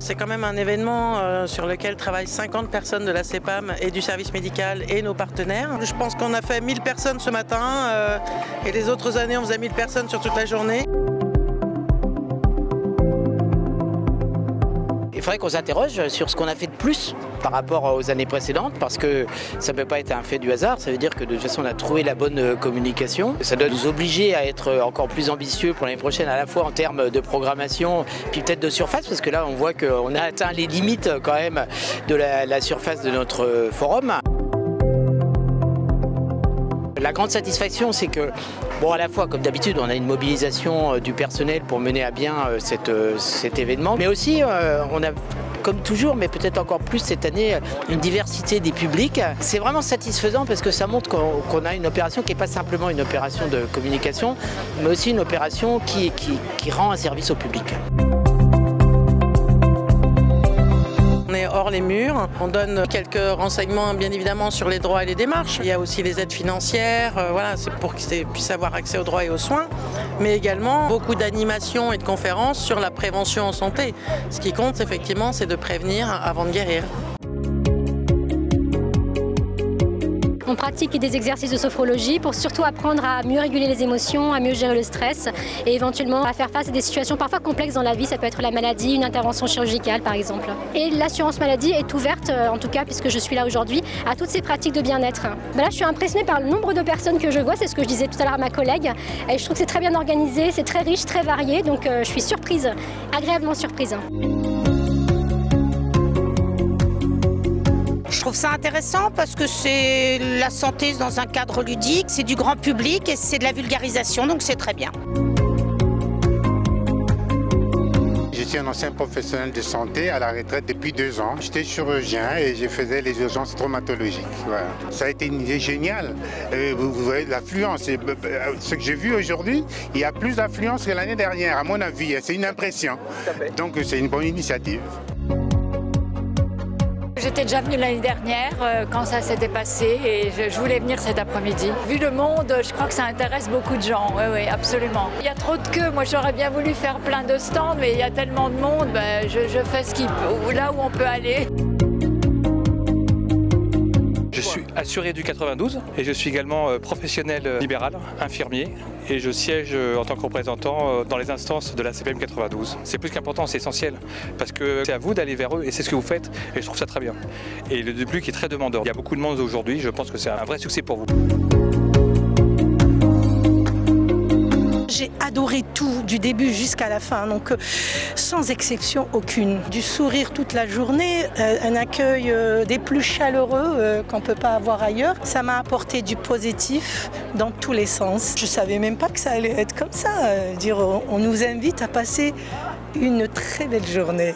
C'est quand même un événement sur lequel travaillent 50 personnes de la CEPAM et du service médical et nos partenaires. Je pense qu'on a fait 1000 personnes ce matin et les autres années on faisait 1000 personnes sur toute la journée. Il faudrait qu'on s'interroge sur ce qu'on a fait de plus par rapport aux années précédentes, parce que ça ne peut pas être un fait du hasard. Ça veut dire que de toute façon on a trouvé la bonne communication. Ça doit nous obliger à être encore plus ambitieux pour l'année prochaine, à la fois en termes de programmation, puis peut-être de surface, parce que là on voit qu'on a atteint les limites quand même de la surface de notre forum. La grande satisfaction, c'est que, bon, à la fois, comme d'habitude, on a une mobilisation du personnel pour mener à bien cet événement, mais aussi, on a, comme toujours, mais peut-être encore plus cette année, une diversité des publics. C'est vraiment satisfaisant parce que ça montre qu'on a une opération qui n'est pas simplement une opération de communication, mais aussi une opération qui rend un service au public. On est hors les murs, on donne quelques renseignements bien évidemment sur les droits et les démarches. Il y a aussi les aides financières, voilà, c'est pour qu'ils puissent avoir accès aux droits et aux soins, mais également beaucoup d'animations et de conférences sur la prévention en santé. Ce qui compte effectivement, c'est de prévenir avant de guérir. On pratique des exercices de sophrologie pour surtout apprendre à mieux réguler les émotions, à mieux gérer le stress et éventuellement à faire face à des situations parfois complexes dans la vie. Ça peut être la maladie, une intervention chirurgicale par exemple. Et l'assurance maladie est ouverte, en tout cas puisque je suis là aujourd'hui, à toutes ces pratiques de bien-être. Là je suis impressionnée par le nombre de personnes que je vois, c'est ce que je disais tout à l'heure à ma collègue. Et je trouve que c'est très bien organisé, c'est très riche, très varié, donc je suis surprise, agréablement surprise. Je trouve ça intéressant parce que c'est la santé dans un cadre ludique, c'est du grand public et c'est de la vulgarisation, donc c'est très bien. Je suis un ancien professionnel de santé à la retraite depuis 2 ans. J'étais chirurgien et je faisais les urgences traumatologiques. Voilà. Ça a été une idée géniale. Vous voyez l'affluence. Ce que j'ai vu aujourd'hui, il y a plus d'affluence que l'année dernière, à mon avis. C'est une impression. Donc c'est une bonne initiative. J'étais déjà venue l'année dernière quand ça s'était passé et je voulais venir cet après-midi. Vu le monde, je crois que ça intéresse beaucoup de gens, oui, absolument. Il y a trop de queues, moi j'aurais bien voulu faire plein de stands, mais il y a tellement de monde, je fais là où on peut aller. Je suis assuré du 92 et je suis également professionnel libéral, infirmier, et je siège en tant que représentant dans les instances de la CPM 92. C'est plus qu'important, c'est essentiel, parce que c'est à vous d'aller vers eux et c'est ce que vous faites et je trouve ça très bien. Et le public est très demandeur. Il y a beaucoup de monde aujourd'hui, je pense que c'est un vrai succès pour vous. J'ai adoré tout, du début jusqu'à la fin, donc sans exception aucune. Du sourire toute la journée, un accueil des plus chaleureux qu'on ne peut pas avoir ailleurs. Ça m'a apporté du positif dans tous les sens. Je ne savais même pas que ça allait être comme ça. On nous invite à passer une très belle journée.